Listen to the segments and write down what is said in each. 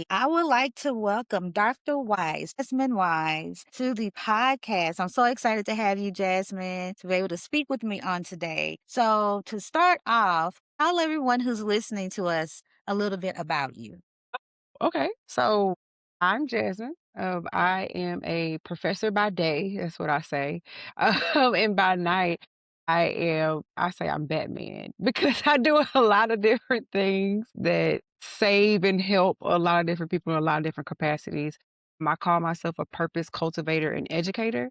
I would like to welcome Dr. Wise, Jasmine Wise, to the podcast. I'm so excited to have you, Jasmine, to be able to speak with me on today. So, to start off, tell everyone who's listening to us a little bit about you. Okay, so I'm Jasmine. I am a professor by day. That's what I say. And by night, I say I'm Batman because I do a lot of different things that save and help a lot of different people in a lot of different capacities. I call myself a purpose cultivator and educator.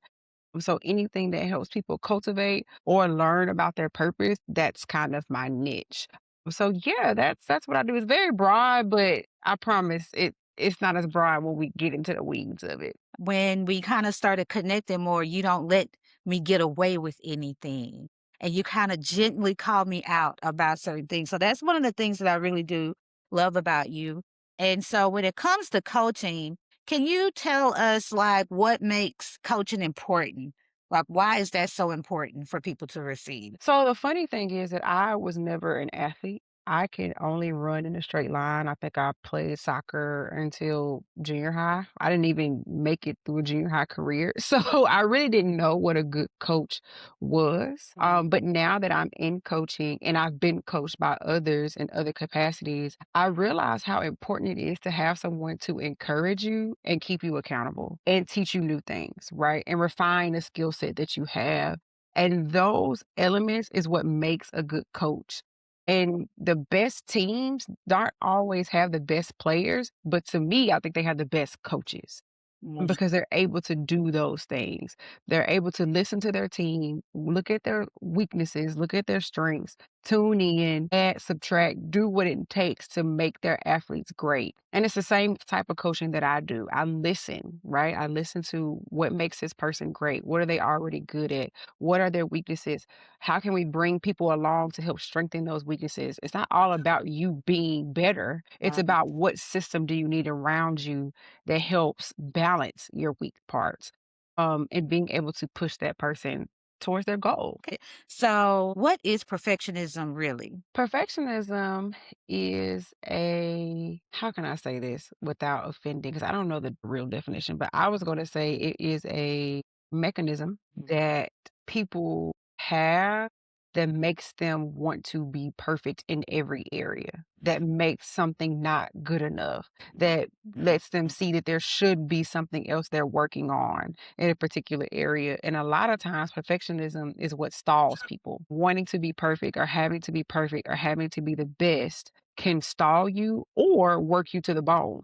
So anything that helps people cultivate or learn about their purpose, that's kind of my niche. So yeah, that's what I do. It's very broad, but I promise it's not as broad when we get into the weeds of it. When we kind of started connecting more, you don't let me get away with anything. And you kind of gently call me out about certain things. So that's one of the things that I really do love about you. And so when it comes to coaching, can you tell us like what makes coaching important? Like why is that so important for people to receive? So the funny thing is that I was never an athlete. I can only run in a straight line. I think I played soccer until junior high. I didn't even make it through a junior high career. So I really didn't know what a good coach was. But now that I'm in coaching and I've been coached by others in other capacities, I realize how important it is to have someone to encourage you and keep you accountable and teach you new things, right? And refine the skill set that you have, and those elements is what makes a good coach. And the best teams don't always have the best players, but to me, I think they have the best coaches Mhm. because they're able to do those things. They're able to listen to their team, look at their weaknesses, look at their strengths, tune in, add, subtract, do what it takes to make their athletes great. And it's the same type of coaching that I do. I listen, right? I listen to what makes this person great. What are they already good at? What are their weaknesses? How can we bring people along to help strengthen those weaknesses? It's not all about you being better. It's about what system do you need around you that helps balance your weak parts, and being able to push that person towards their goal. Okay. So what is perfectionism really? Perfectionism is a, how can I say this without offending? Because I don't know the real definition, but I was going to say it is a mechanism that people have that makes them want to be perfect in every area, that makes something not good enough, that lets them see that there should be something else they're working on in a particular area. And a lot of times, perfectionism is what stalls people. Wanting to be perfect or having to be perfect or having to be the best can stall you or work you to the bone.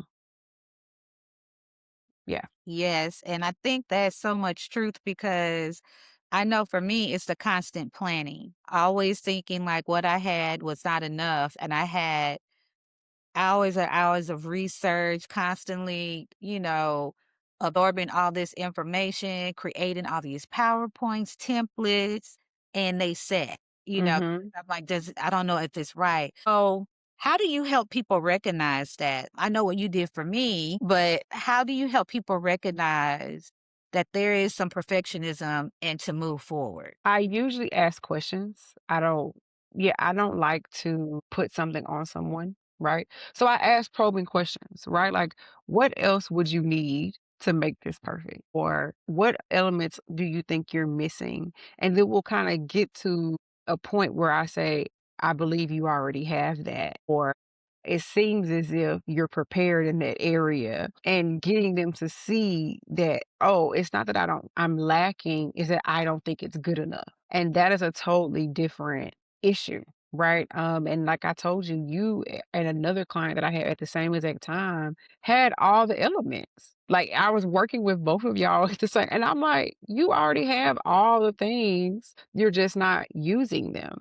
Yeah. Yes, and I think that's so much truth because I know for me, it's the constant planning. Always thinking like what I had was not enough, and I had hours and hours of research, constantly, absorbing all this information, creating all these PowerPoints, templates, and they said, Mhm. I'm like, does I don't know if it's right. So how do you help people recognize that? I know what you did for me, but how do you help people recognize that there is some perfectionism and to move forward? I usually ask questions. I don't like to put something on someone, right? So I ask probing questions, right? Like, what else would you need to make this perfect? Or what elements do you think you're missing? And then we'll kind of get to a point where I say, I believe you already have that. Or it seems as if you're prepared in that area, and getting them to see that, oh, it's not that I'm lacking, is that I don't think it's good enough. And that is a totally different issue. Right. And like I told you, and another client that I had at the same exact time had all the elements. Like I was working with both of y'all at the same, and I'm like, you already have all the things. You're just not using them.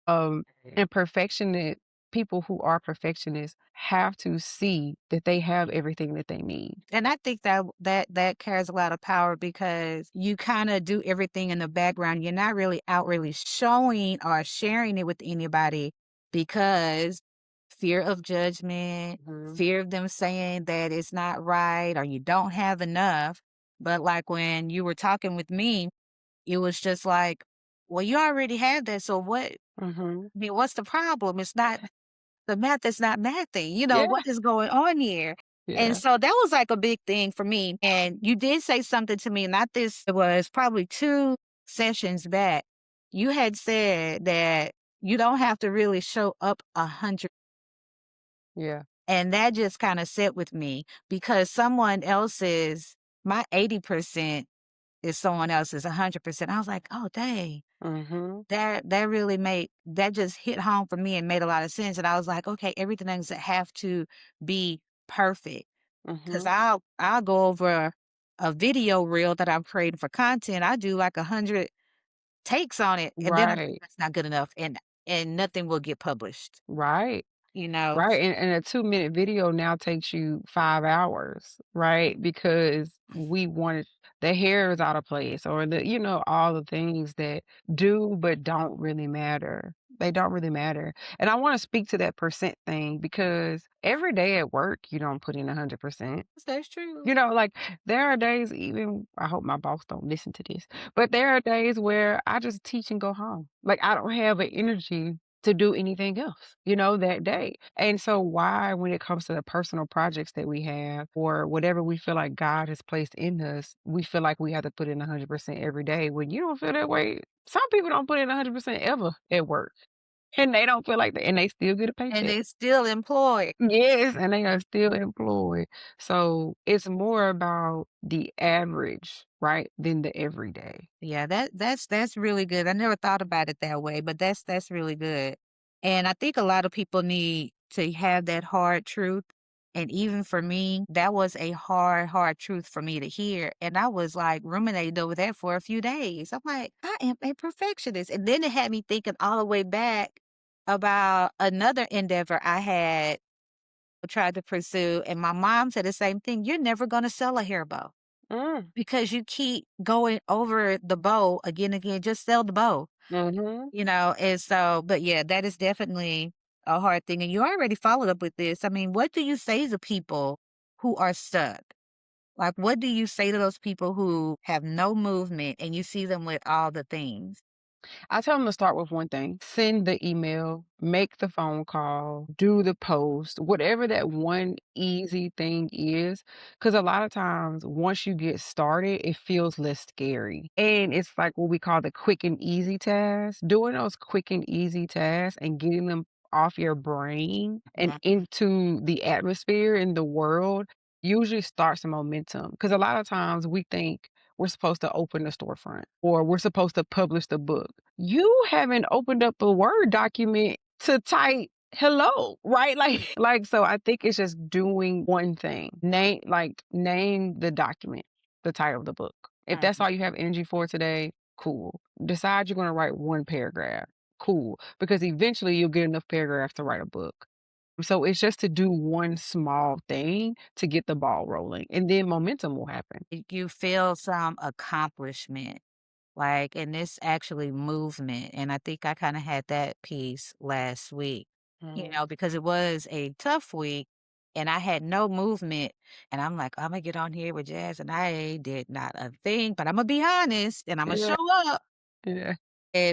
And perfectionist people who are perfectionists have to see that they have everything that they need. And I think that carries a lot of power because you kinda do everything in the background. You're not really out really showing or sharing it with anybody because fear of judgment, Mhm. fear of them saying that it's not right or you don't have enough. But, like, when you were talking with me, it was just like, "Well, you already have that, so what Mhm. what's the problem? It's not the math is not mathing. Yeah. What is going on here?" And Yeah. so that was like a big thing for me. And you did say something to me, not this, it was probably 2 sessions back. You had said that you don't have to really show up 100, Yeah. and that just kinda set with me because someone else's my 80% is someone else's 100%. I was like, "Oh, dang." Mhm. That really made that just hit home for me and made a lot of sense, and I was like, "Okay, everything doesn't have to be perfect." 'Cause Mhm. I'll go over a video reel that I'm creating for content. I do like 100 takes on it, and then I'm like, Right. "That's not good enough," and nothing will get published, Right. you know? Right, and a 2-minute video now takes you 5 hours, right? Because we wanted the hair is out of place or all the things that do but don't really matter. They don't really matter. And I wanna speak to that percent thing because every day at work, you don't put in 100%. That's true. Like, there are days even I hope my boss don't listen to this, but there are days where I just teach and go home. Like, I don't have an energy to do anything else, that day. And so why, when it comes to the personal projects that we have or whatever we feel like God has placed in us, we feel like we have to put in 100% every day. When you don't feel that way, some people don't put in 100% ever at work, and they don't feel like that, and they still get a And paycheck. it's still employed. Yes, and they are still employed. So it's more about the average, right, than the everyday. Yeah, that's really good. I never thought about it that way, but that's really good. And I think a lot of people need to have that hard truth. And even for me, that was a hard truth for me to hear. And I was like ruminating over that for a few days. I'm like, I am a perfectionist. And then it had me thinking all the way back about another endeavor I had tried to pursue. And my mom said the same thing. You're never going to sell a hair bow. Mm, Because you keep going over the bow again and again, just sell the bow, mhm. and so but yeah, that is definitely a hard thing, and you already followed up with this. I mean, what do you say to people who are stuck? Like, what do you say to those people who have no movement and you see them with all the things? I tell them to start with one thing, send the email, make the phone call, do the post, whatever that one easy thing is. Because a lot of times, once you get started, it feels less scary. And it's like what we call the quick and easy tasks. Doing those quick and easy tasks and getting them off your brain and Mhm. into the atmosphere in the world usually starts a momentum. Because a lot of times we think, we're supposed to open the storefront or we're supposed to publish the book. You haven't opened up a Word document to type hello, right? Like so I think it's just doing one thing. Name the document, the title of the book. If that's Mhm. all you have energy for today, cool. Decide you're going to write one paragraph. Cool, because eventually you'll get enough paragraphs to write a book. So it's just to do one small thing to get the ball rolling and then momentum will happen. You feel some accomplishment. Like, and this actually movement. And I think I kind of had that piece last week, Mhm. because it was a tough week and I had no movement. And I'm like, I'm gonna get on here with Jazz. And I did not a thing, but I'm gonna be honest and I'm gonna Yeah, show up. yeah.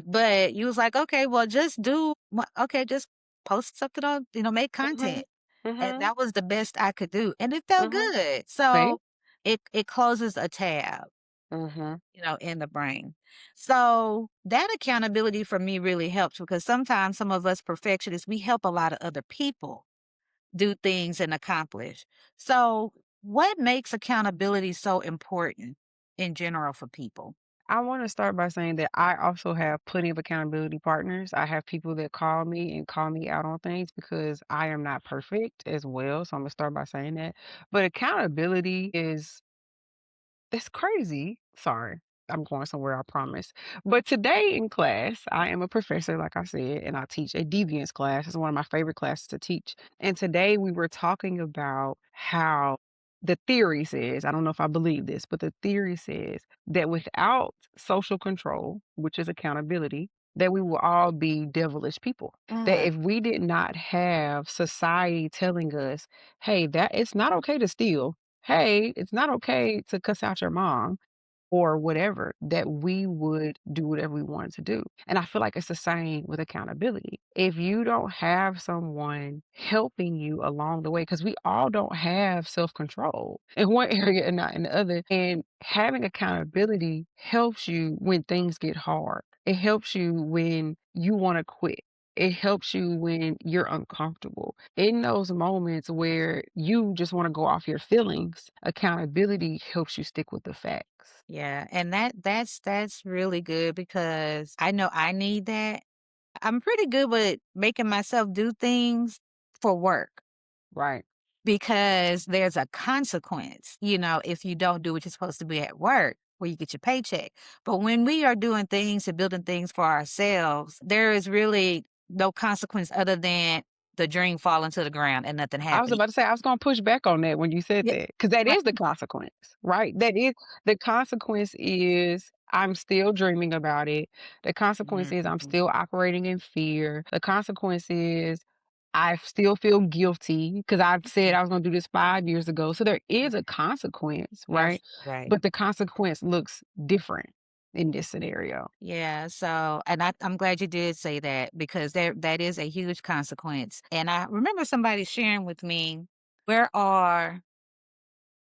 But you was like, okay, well, okay, just post something on, make content. Mhm. And Mhm. that was the best I could do. And it felt Mhm. good. See? So it closes a tab Mhm. in the brain. So that accountability for me really helps because sometimes some of us perfectionists, we help a lot of other people do things and accomplish. So what makes accountability so important in general for people? I wanna start by saying that I also have plenty of accountability partners. I have people that call me and call me out on things because I am not perfect as well, so Imma start by saying that. But accountability is it's crazy. Sorry. I'm going somewhere, I promise. But today in class, I am a professor, like I said, and I teach a deviance class. It's one of my favorite classes to teach. And today we were talking about how the theory says, I don't know if I believe this, but the theory says that without social control, which is accountability, that we will all be devilish people. That Mm, if we did not have society telling us, hey, that it's not okay to steal. Hey, it's not okay to cuss out your mom or whatever, that we would do whatever we wanted to do. And I feel like it's the same with accountability. If you don't have someone helping you along the way, because we all don't have self control in one area and not in the other. And having accountability helps you when things get hard, it helps you when you want to quit. It helps you when you're uncomfortable. In those moments where you just want to go off your feelings, accountability helps you stick with the facts. Yeah, and that's really good because I know I need that. I'm pretty good with making myself do things for work Right. because there's a consequence, if you don't do what you're supposed to be at work where you get your paycheck. But when we are doing things and building things for ourselves, there is really no consequence other than the dream falling to the ground and nothing I was happening. about to say, I was gonna push back on that when you said Yeah, that, because that right. is the consequence, right? That is the consequence is I'm still dreaming about it. The consequence is I'm Mhm. still operating in fear. The consequence is I still feel guilty because I've said I was gonna do this 5 years ago. So there is a consequence, right? Right. But the consequence looks different in this scenario. Yeah, so and I'm glad you did say that because that is a huge consequence. And I remember somebody sharing with me, where are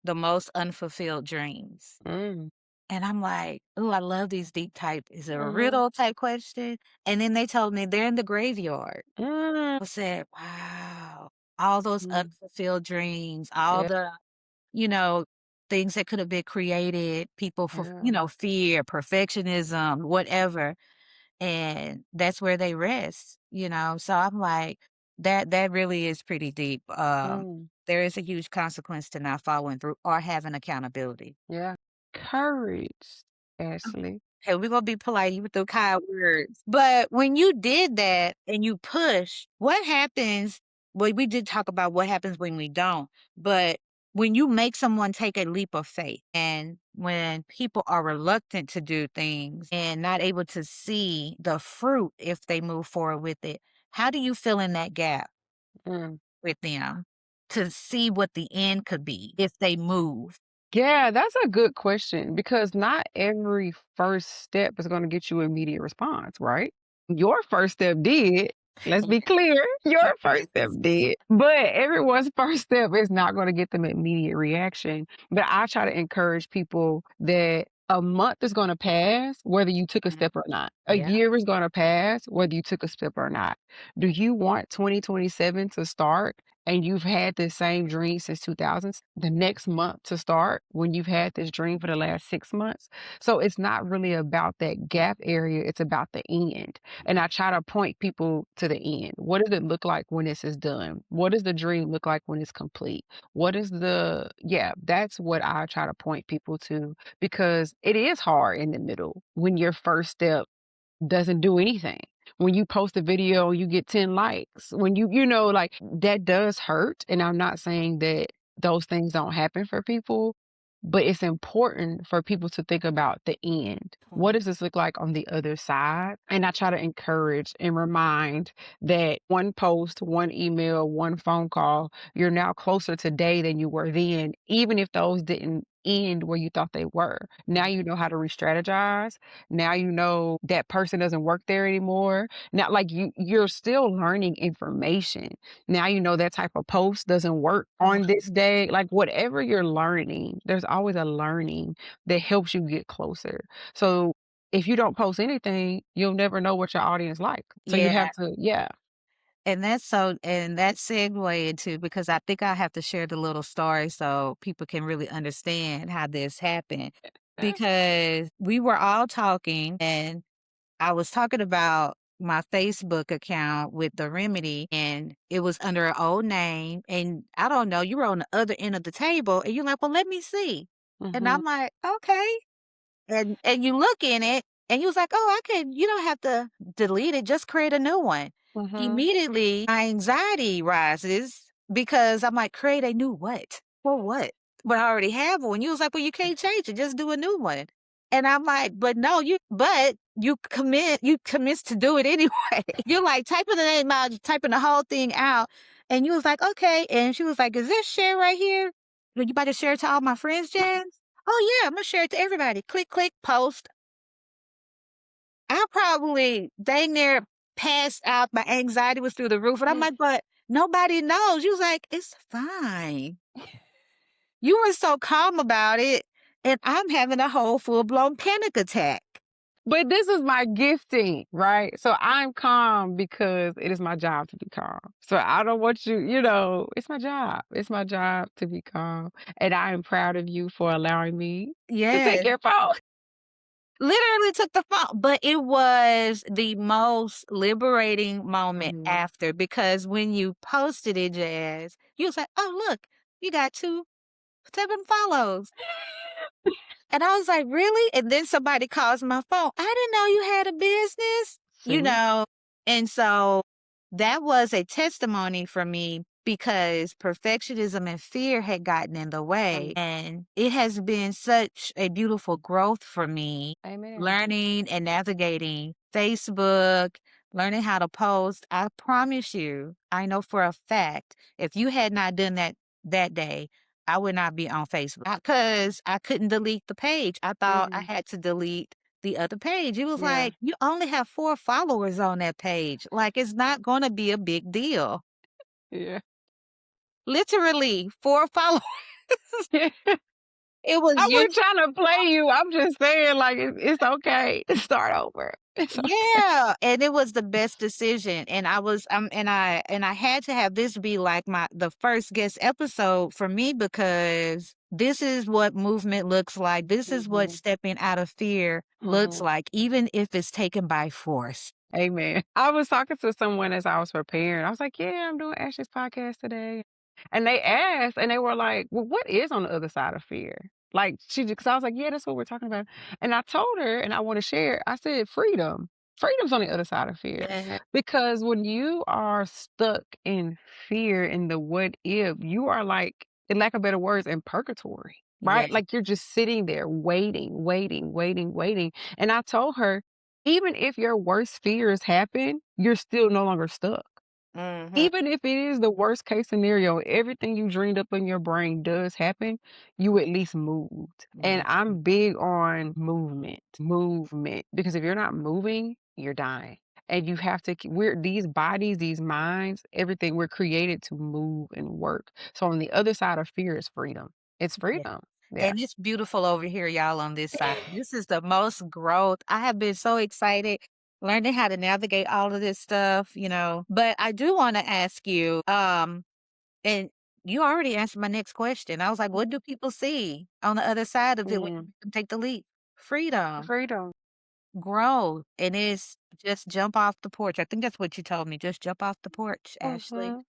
the most unfulfilled dreams? Mm, And I'm like, "Ooh, I love these deep type is it a mhm, riddle type question?" And then they told me they're in the graveyard. mm, I said, "Wow, all those mm, unfulfilled dreams, all yeah, the, you know, things that could have been created, people for, yeah, fear, perfectionism, whatever." And that's where they rest. So I'm like, that really is pretty deep. mm, There is a huge consequence to not following through or having accountability. yeah. Courage, Ashley. Okay, we're gonna be polite even through kind words. But when you did that and you push, what happens? Well, we did talk about what happens when we don't, but when you make someone take a leap of faith and when people are reluctant to do things and not able to see the fruit if they move forward with it, how do you fill in that gap Mm. with them to see what the end could be if they move? Yeah, that's a good question because not every first step is going to get you immediate response, right? Your first step did. Let's be clear. Your first step did. But everyone's first step is not going to get them immediate reaction. But I try to encourage people that a month is going to pass whether you took a Mhm. step or not. A Yeah. year is going to pass whether you took a step or not. Do you want 2027 to start and you've had this same dream since 2000s, the next month to start when you've had this dream for the last 6 months? So it's not really about that gap area, it's about the end. And I try to point people to the end. What does it look like when this is done? What does the dream look like when it's complete? What is yeah, that's what I try to point people to because it is hard in the middle when your first step doesn't do anything. When you post a video, you get 10 likes. When like that does hurt. And I'm not saying that those things don't happen for people, but it's important for people to think about the end. What Mhm. does this look like on the other side? And I try to encourage and remind that one post, one email, one phone call, you're now closer today than you were then, even if those didn't end where you thought they were. Now you know how to re strategize. Now you know that person doesn't work there anymore. Now, like you're still learning information. Now you know that type of post doesn't work on this day. Like whatever you're learning, there's always a learning that helps you get closer. So if you don't post anything, you'll never know what your audience like. So you Yeah. have to, yeah. And that segue into because I think I have to share the little story so people can really understand how this happened. Eh, Because we were all talking and I was talking about my Facebook account with the remedy and it was under an old name. And I don't know, you were on the other end of the table and you're like, well, let me see. And mhm, I'm like, okay. And you look in it, and you was like, "Oh, you don't have to delete it, just create a new one." mhm, Immediately, my anxiety rises because I'm like, "Create a new what? For what?" But I already have one. You was like, "Well, you can't change it, just do a new one." And I'm like, but you commit to do it anyway." You're like typing the name out, typing the whole thing out, and you was like, "Okay." And she was like, "Is this share right here? You about to share it to all my friends, Jan?" Oh, yeah, Imma share it to everybody. Click, click, post. I probably dang near passed out, my anxiety was through the roof, and I'm like, "But nobody knows." You was like, "It's fine." You were so calm about it, and I'm having a whole full-blown panic attack. But this is my gifting, right? So I'm calm because it is my job to be calm. So I don't want you, it's my job. It's my job to be calm. And I am proud of you for allowing me to take Yes. your phone. Literally took the phone, but it was the most liberating moment Mhm. after, because when you posted it, Jazz, you was like, "Oh, look, you got 7 follows." And I was like, "Really?" And then somebody calls my phone. "I didn't know you had a business," you See? know? And so that was a testimony for me because perfectionism and fear had gotten in the way. And it has been such a beautiful growth for me, Amen. learning and navigating Facebook, learning how to post. I promise you, I know for a fact, if you had not done that day, I would not be on Facebook because I couldn't delete the page. I thought I Mhm. had to delete the other page. It was Yeah. like, "You only have 4 followers on that page. Like, it's not gonna be a big deal." Yeah. Literally 4 followers. It was I you. wasn't trying to play you. I'm just saying, like, it's okay to start over. It's okay. Yeah, and it was the best decision, and I was, and I had to have this be like the first guest episode for me because this is what movement looks like. This is what Mhm. stepping out of fear looks Mhm. like, even if it's taken by force. Amen. I was talking to someone as I was preparing. I was like, "Yeah, I'm doing Ashley's podcast today." And they asked, and they were like, "Well, what is on the other side of fear?" Like, because I was like, "Yeah, that's what we're talking about." And I told her, and I want to share, I said, freedom. Freedom's on the other side of fear. Yeah. Because when you are stuck in fear in the what if, you are like, in lack of better words, in purgatory, Yeah. right? Like you're just sitting there waiting, waiting, waiting, waiting. And I told her, even if your worst fears happen, you're still no longer stuck. Mhm. Even if it is the worst case scenario, everything you dreamed up in your brain does happen, you at least moved. And Mhm. I'm big on movement, movement, because if you're not moving, you're dying. And you have to, we're these bodies, these minds, everything, we're created to move and work. So on the other side of fear is freedom. It's Yeah. freedom. Yeah. And it's beautiful over here, y'all, on this side. This is the most growth. I have been so excited learning how to navigate all of this stuff. But I do want to ask you, and you already answered my next question. I was like, what do people see on the other side of it when Mm, you take the leap? Freedom, freedom. growth, and it's just jump off the porch. I think that's what you told me. Just jump off the porch, Ashley. Mhm.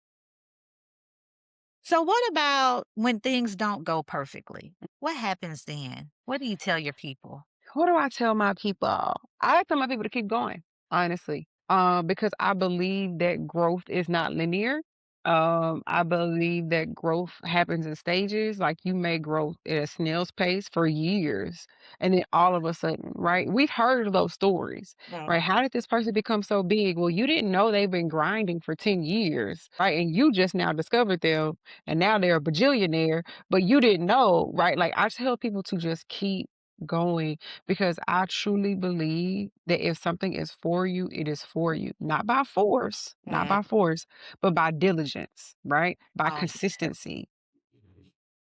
So what about when things don't go perfectly? What happens then? What do you tell your people? What do I tell my people? I tell my people to keep going, honestly, because I believe that growth is not linear. I believe that growth happens in stages. Like you may grow at a snail's pace for years, and then all of a sudden, right? We've heard of those stories, right? How did this person become so big? Well, you didn't know they've been grinding for 10 years, right? And you just now discovered them, and now they're a bajillionaire, but you didn't know, right? Like I tell people to just keep going because I truly believe that if something is for you, it is for you. Not by force, not Mm, by force, but by diligence, right? By oh, consistency.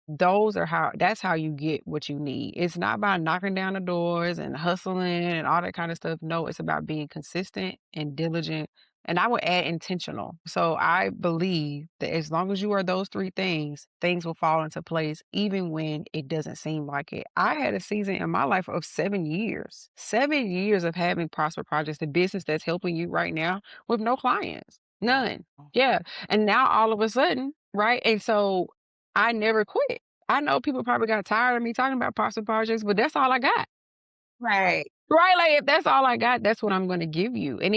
That's how you get what you need. It's not by knocking down the doors and hustling and all that kind of stuff. No, it's about being consistent and diligent. And I would add intentional. So I believe that as long as you are those three things will fall into place even when it doesn't seem like it. I had a season in my life of 7 years, 7 years of having prosper projects, the business that's helping you right now with no clients, wow. none. Yeah. And now all of a sudden, right? And so I never quit. I know people probably got tired of me talking about pasta projects, but that's all I got. Right. Right? Like if that's all I got, that's what I'm gonna give you. And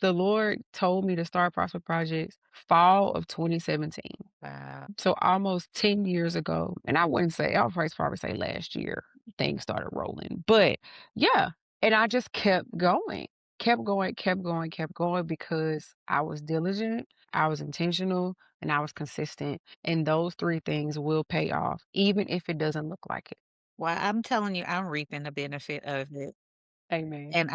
the Lord told me to start Prosper Projects fall of 2017. Wow. So almost 10 years ago. And I wouldn't say probably say last year things started rolling. But yeah. And I just kept going, kept going, kept going, kept going because I was diligent, I was intentional, and I was consistent. And those three things will pay off, even if it doesn't look like it. Well, I'm telling you, I'm reaping the benefit of it. Amen. And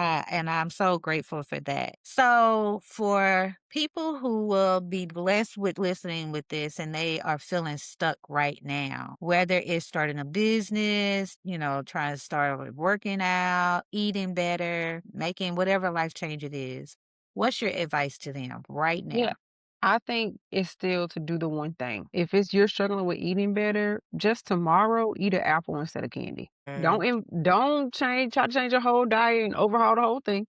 I'm so grateful for that. So for people who will be blessed with listening with this and they are feeling stuck right now, whether it's starting a business, trying to start with working out, eating better, making whatever life change it is, what's your advice to them right now? Yeah. I think it's still to do the one thing. If it's you're struggling with eating better, just tomorrow eat an apple instead of candy. Mm. Don't try to change your whole diet and overhaul the whole thing.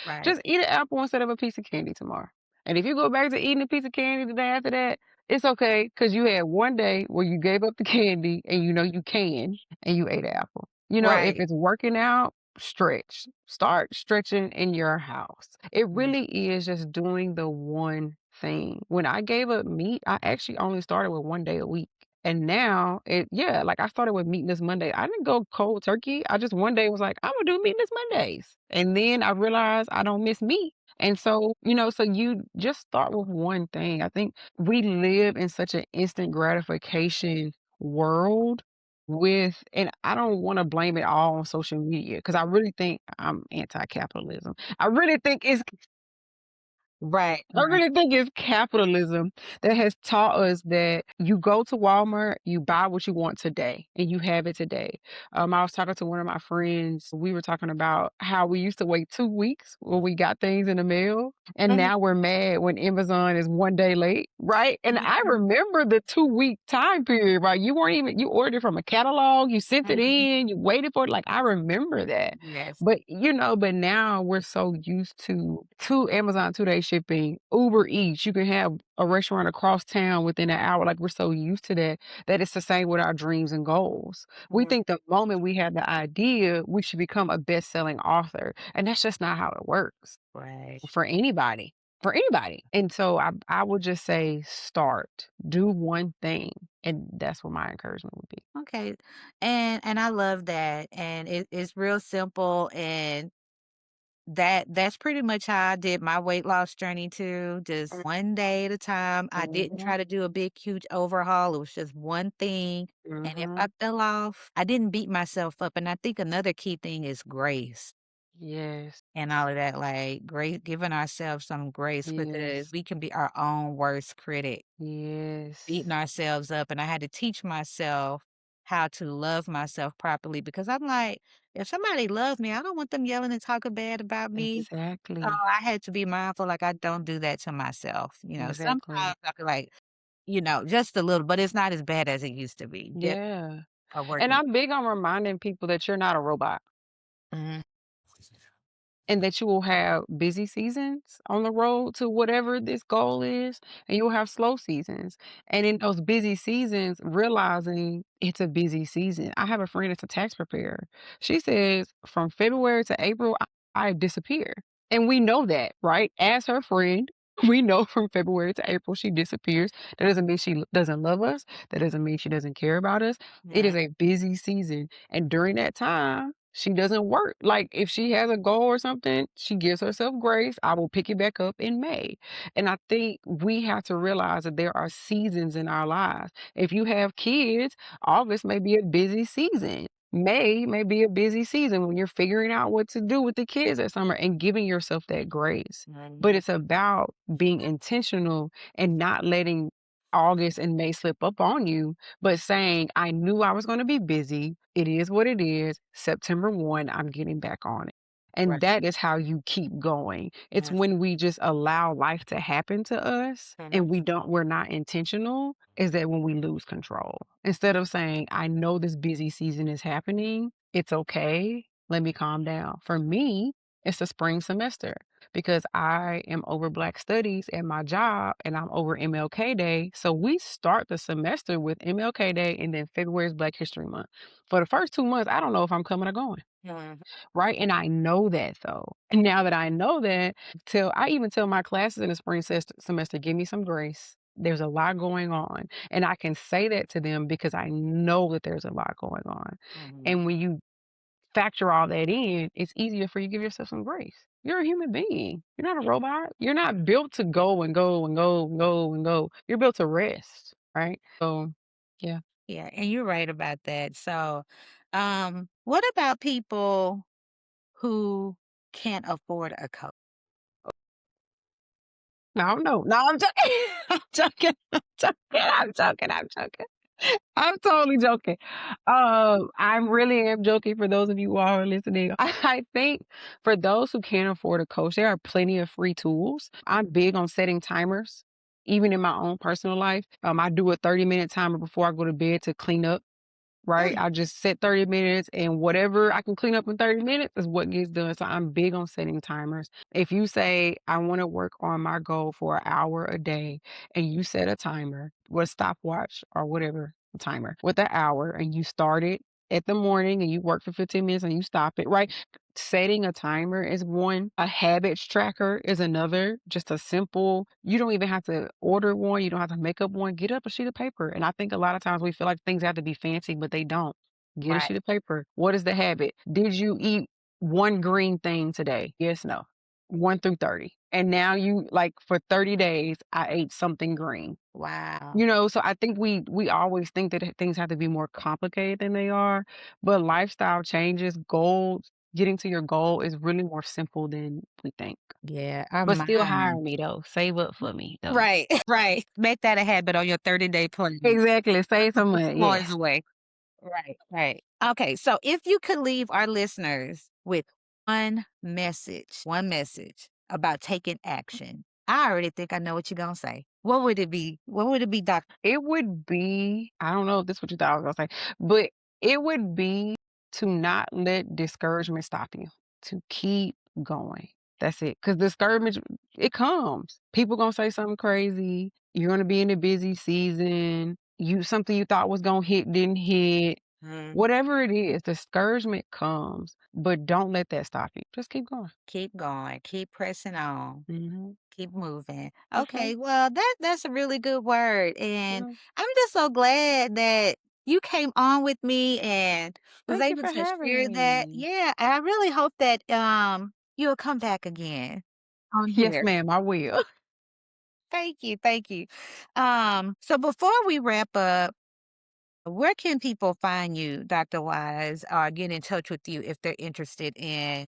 Right. Just eat an apple instead of a piece of candy tomorrow. And if you go back to eating a piece of candy the day after that, it's okay because you had one day where you gave up the candy and you know you can and you ate an apple. If Right. it's working out, stretch. Start stretching in your house. It Mm. really is just doing the one thing. When I gave up meat, I actually only started with 1 day a week. And now yeah, like I started with meatless Monday. I didn't go cold turkey. I just one day was like, I'm gonna do meatless Mondays. And then I realized I don't miss meat. And so you just start with one thing. I think we live in such an instant gratification world and I don't want to blame it all on social media because I really think I'm anti-capitalism. I really think it's Right. I Right. really think it's capitalism that has taught us that you go to Walmart, you buy what you want today, and you have it today. I was talking to one of my friends. We were talking about how we used to wait 2 weeks when we got things in the mail, and Mhm. now we're mad when Amazon is 1 day late, right? And I remember the 2 week time period, right? You ordered from a catalog, you sent it Mhm. in, you waited for it. Like I remember that. Yes. But now we're so used to Amazon 2 day shipping, Uber Eats. You can have a restaurant across town within an hour. Like we're so used to that it's the same with our dreams and goals. We Mhm. think the moment we have the idea, we should become a best-selling author. And that's just not how it works Right. for anybody. For anybody. And so I would just say start. Do one thing. And that's what my encouragement would be. Okay. And I love that. And it's real simple, and that's pretty much how I did my weight loss journey too, just one day at a time. I didn't Mhm. try to do a big, huge overhaul. It was just one thing. And if I Mhm. fell off, I didn't beat myself up. And I think another key thing is grace Yes. and all of that, like grace, giving ourselves some grace because Yes. we can be our own worst critic, beating Yes. ourselves up, and I had to teach myself how to love myself properly because I'm like, if somebody loves me, I don't want them yelling and talking bad about me. So Exactly. I had to be mindful, like, I don't do that to myself. Exactly. Sometimes I feel like, just a little, but it's not as bad as it used to be. Just Yeah. a And working. I'm big on reminding people that you're not a robot. Mhm. And that you will have busy seasons on the road to whatever this goal is, and you'll have slow seasons. And in those busy seasons, realizing it's a busy season. I have a friend that's a tax preparer. She says from February to April, I disappear. And we know that, right? As her friend, we know from February to April she disappears. That doesn't mean she doesn't love us. That doesn't mean she doesn't care about us. It Yeah. is a busy season. And during that time, she doesn't work. Like if she has a goal or something, she gives herself grace. I will pick it back up in May. And I think we have to realize that there are seasons in our lives. If you have kids, August may be a busy season. May may be a busy season when you're figuring out what to do with the kids that summer and giving yourself that grace. But Mhm. it's about being intentional and not letting August and May slip up on you, but saying, I knew I was going to be busy. It is what it is. September 1, I'm getting back on it. And Right. that is how you keep going. It's Mhm. when we just allow life to happen to us Mhm. and we're not intentional, is that when we lose control. Instead of saying, I know this busy season is happening, it's okay. Let me calm down. For me, it's the spring semester because I am over Black Studies at my job and I'm over MLK Day. So we start the semester with MLK Day and then February is Black History Month. For the first 2 months, I don't know if I'm coming or going. Mhm. Right. And I know that though. And now that I know that, I even tell my classes in the spring semester, give me some grace. There's a lot going on. And I can say that to them because I know that there's a lot going on. Mhm. And when you factor all that in, it's easier for you to give yourself some grace. You're a human being. You're not a robot. You're not built to go and go and go and go and go. You're built to rest, right? So, yeah. Yeah, and you're right about that. So What about people who can't afford a coach? No, no, no, I'm joking. I'm joking. I'm joking. I'm joking. I'm joking. I'm totally joking. I really am joking for those of you who are listening. I think for those who can't afford a coach, there are plenty of free tools. I'm big on setting timers, even in my own personal life. I do a 30-minute timer before I go to bed to clean up. Right? Mm, I just set 30 minutes and whatever I can clean up in 30 minutes is what gets done. So I'm big on setting timers. If you say, I want to work on my goal for an hour a day and you set a timer with a stopwatch or whatever timer with an hour and you start it at the morning and you work for 15 minutes and you stop it, right? Setting a timer is one. A habits tracker is another. Just a simple, you don't even have to order one. You don't have to make up one. Get up a sheet of paper. And I think a lot of times we feel like things have to be fancy, but they don't. Get a right, sheet of paper. What is the habit? Did you eat one green thing today? Yes, no. 1 through 30. And now you like for 30 days, I ate something green. wow. You know, so I think we always think that things have to be more complicated than they are, but lifestyle changes, goals, getting to your goal is really more simple than we think. Yeah, our But still hire mind. me though. Save up for me though. Right, right. Make that a habit on your 30-day plan. Exactly. Save some Put money. some coins Yes. away. Right, right. Okay, so if you could leave our listeners with one message about taking action, I already think I know what you're gonna say. What would it be? What would it be, Doc? It would be, I don't know if this is what you thought I was gonna say, but it would be to not let discouragement stop you, to keep going. That's it. Because discouragement, it comes. People gonna say something crazy. You're gonna be in a busy season. You something you thought was gonna hit didn't hit. Mm, Whatever it is, discouragement comes, but don't let that stop you. Just keep going. keep going, keep pressing on. Hmm. Keep moving. That's right. Okay, well, that's a really good word, and Yeah. I'm just so glad that you came on with me and was Thank you able for to having share that. me. Yeah, and I really hope that, you'll come back again on Yes, here. ma'am, I will. Thank you, thank you. So before we wrap up, where can people find you, Dr. Wise, or get in touch with you if they're interested in,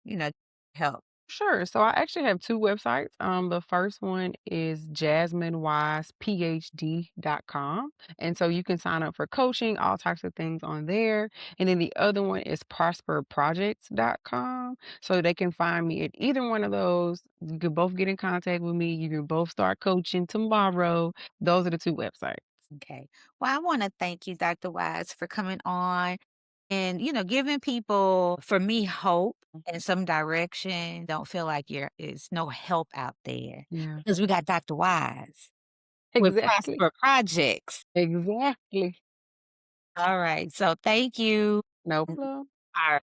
you know, help? Sure. So I actually have two websites. The first one is jasminewisephd.com. And so you can sign up for coaching, all types of things on there. And then the other one is prosperprojects.com. So they can find me at either one of those. You can both get in contact with me. You can both start coaching tomorrow. Those are the two websites. Okay. Well, I want to thank you, Dr. Wise, for coming on and, giving people, for me, hope and some direction. Don't feel like is no help out there Yeah. because we got Dr. Wise with Exactly. Prosper Projects. Exactly. All right. So thank you. No Mm, problem. All right.